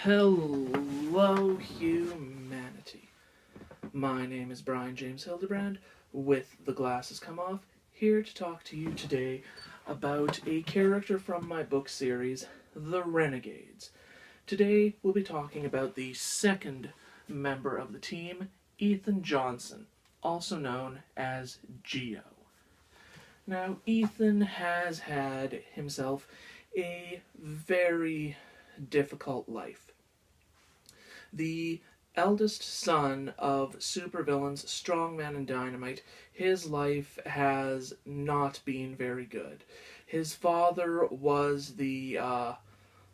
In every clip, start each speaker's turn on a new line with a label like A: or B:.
A: Hello, humanity. My name is Brian James Hildebrand, with the glasses come off, here to talk to you today about a character from my book series, The Renegades. Today, we'll be talking about the second member of the team, Ethan Johnson, also known as Geo. Now, Ethan has had himself a very difficult life. The eldest son of supervillains Strongman and Dynamite, his life has not been very good. His father was the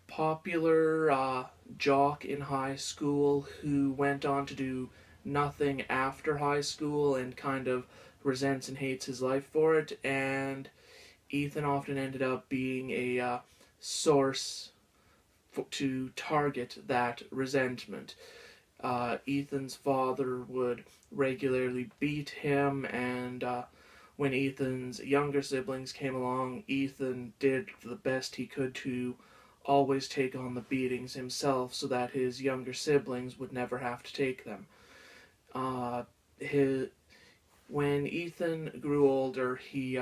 A: popular jock in high school who went on to do nothing after high school and kind of resents and hates his life for it, and Ethan often ended up being a source to target that resentment. Ethan's father would regularly beat him, and when Ethan's younger siblings came along, Ethan did the best he could to always take on the beatings himself so that his younger siblings would never have to take them. Uh, his, when Ethan grew older, he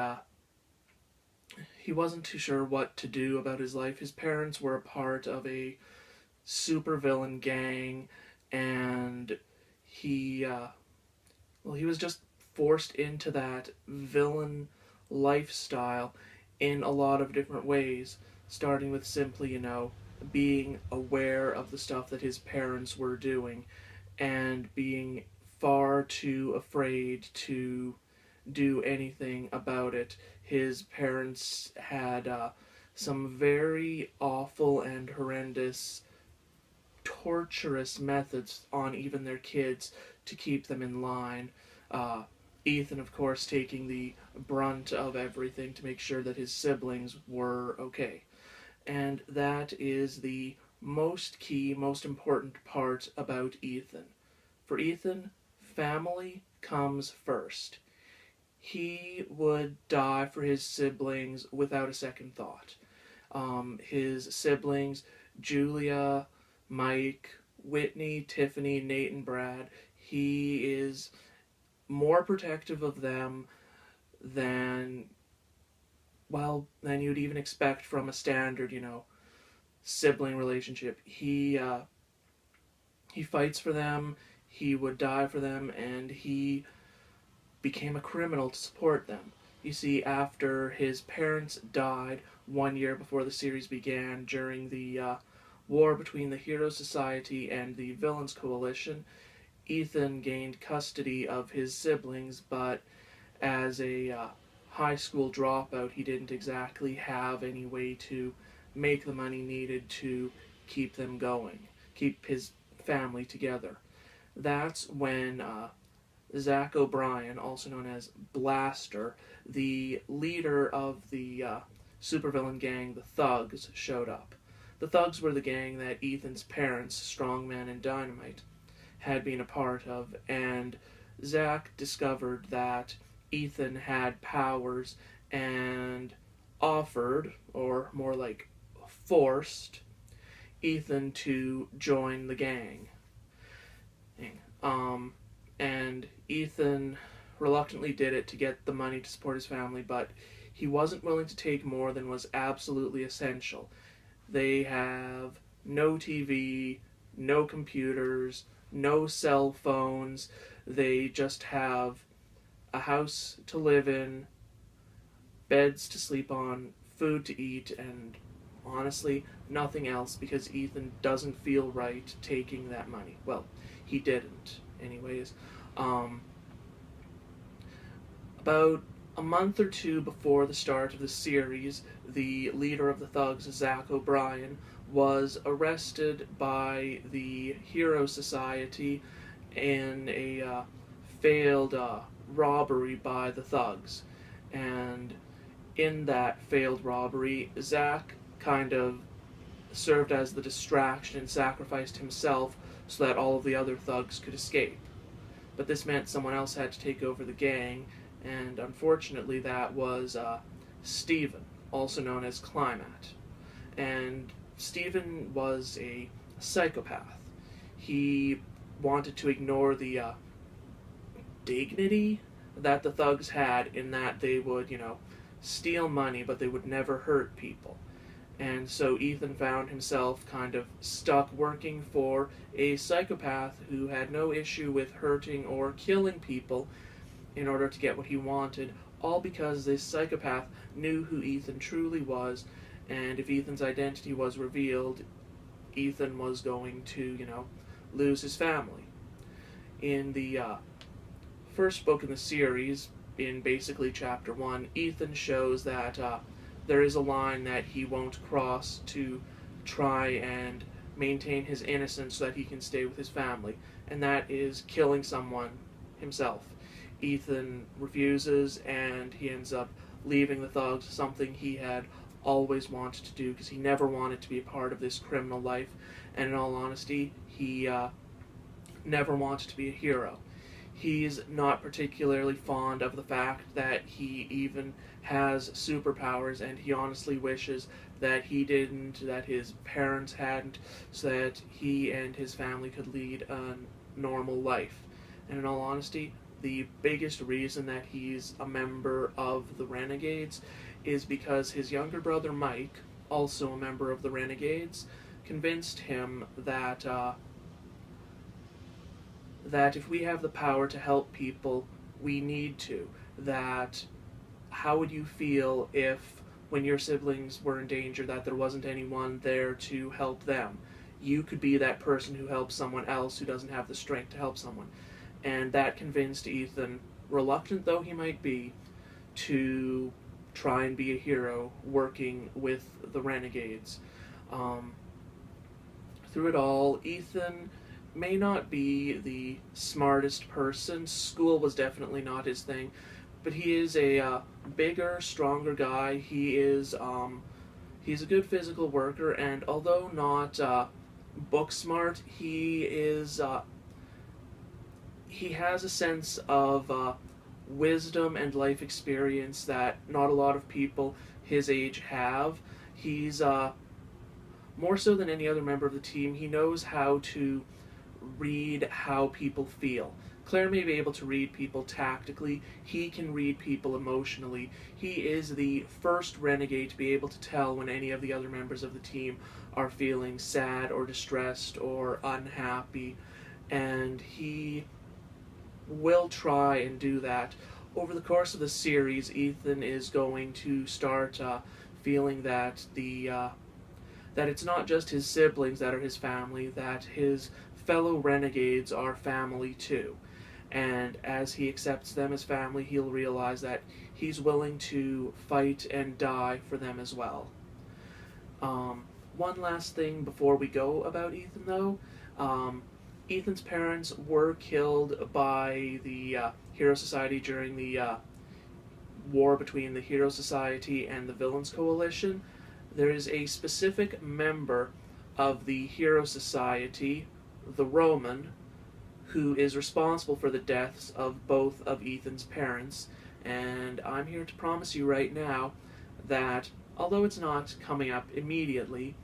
A: wasn't too sure what to do about his life. His parents were a part of a supervillain gang, and he was just forced into that villain lifestyle in a lot of different ways, starting with simply, being aware of the stuff that his parents were doing and being far too afraid to do anything about it. His parents had some very awful and horrendous, torturous methods on even their kids to keep them in line. Uh, Ethan, of course, taking the brunt of everything to make sure that his siblings were okay. And that is the most key, most important part about Ethan. For Ethan, family comes first. He would die for his siblings without a second thought. His siblings, Julia, Mike, Whitney, Tiffany, Nate, and Brad, he is more protective of them than, than you'd even expect from a standard, sibling relationship. He fights for them, he would die for them, and he became a criminal to support them. You see, after his parents died 1 year before the series began during the war between the Hero Society and the Villains Coalition, Ethan gained custody of his siblings, but as a high school dropout, he didn't exactly have any way to make the money needed to keep them going, keep his family together. That's when Zach O'Brien, also known as Blaster, the leader of the supervillain gang, the Thugs, showed up. The Thugs were the gang that Ethan's parents, Strongman and Dynamite, had been a part of, and Zach discovered that Ethan had powers and offered, or more like forced, Ethan to join the gang. And Ethan reluctantly did it to get the money to support his family, but he wasn't willing to take more than was absolutely essential. They have no TV, no computers, no cell phones. They just have a house to live in, beds to sleep on, food to eat, and honestly, nothing else, because Ethan doesn't feel right taking that money. Well, he didn't, anyways. About a month or two before the start of the series, the leader of the Thugs, Zach O'Brien, was arrested by the Hero Society in a failed robbery by the Thugs. And in that failed robbery, Zach kind of served as the distraction and sacrificed himself so that all of the other thugs could escape. But this meant someone else had to take over the gang, and unfortunately that was Steven, also known as Climat. And Steven was a psychopath. He wanted to ignore the dignity that the thugs had, in that they would, steal money, but they would never hurt people. And so Ethan found himself kind of stuck working for a psychopath who had no issue with hurting or killing people in order to get what he wanted, all because this psychopath knew who Ethan truly was, and if Ethan's identity was revealed, Ethan was going to, lose his family. In the first book in the series, in basically chapter 1, Ethan shows that there is a line that he won't cross to try and maintain his innocence so that he can stay with his family, and that is killing someone himself. Ethan refuses, and he ends up leaving the thugs, something he had always wanted to do because he never wanted to be a part of this criminal life, and in all honesty, he never wanted to be a hero. He's not particularly fond of the fact that he even has superpowers, and he honestly wishes that he didn't, that his parents hadn't, so that he and his family could lead a normal life. And in all honesty, the biggest reason that he's a member of the Renegades is because his younger brother Mike, also a member of the Renegades, convinced him that that if we have the power to help people, we need to. That how would you feel if, when your siblings were in danger, that there wasn't anyone there to help them? You could be that person who helps someone else who doesn't have the strength to help someone. And that convinced Ethan, reluctant though he might be, to try and be a hero working with the Renegades. Through it all, Ethan may not be the smartest person. School was definitely not his thing, but he is a bigger, stronger guy. He's a good physical worker, and although not book smart, he has a sense of wisdom and life experience that not a lot of people his age have. He's more so than any other member of the team, he knows how to read how people feel. Claire may be able to read people tactically. He can read people emotionally. He is the first renegade to be able to tell when any of the other members of the team are feeling sad or distressed or unhappy, and he will try and do that. Over the course of the series, Ethan is going to start feeling that that it's not just his siblings that are his family, that his fellow renegades are family too. And as he accepts them as family, he'll realize that he's willing to fight and die for them as well. One last thing before we go about Ethan, though. Ethan's parents were killed by the Hero Society during the war between the Hero Society and the Villains Coalition. There is a specific member of the Hero Society, the Roman, who is responsible for the deaths of both of Ethan's parents, and I'm here to promise you right now that, although it's not coming up immediately,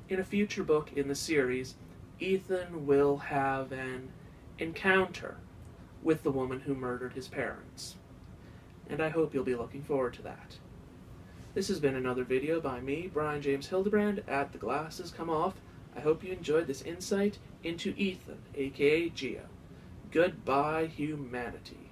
A: in a future book in the series, Ethan will have an encounter with the woman who murdered his parents. And I hope you'll be looking forward to that. This has been another video by me, Brian James Hildebrand, at The Glasses Come Off. I hope you enjoyed this insight into Ethan, aka Geo. Goodbye, humanity.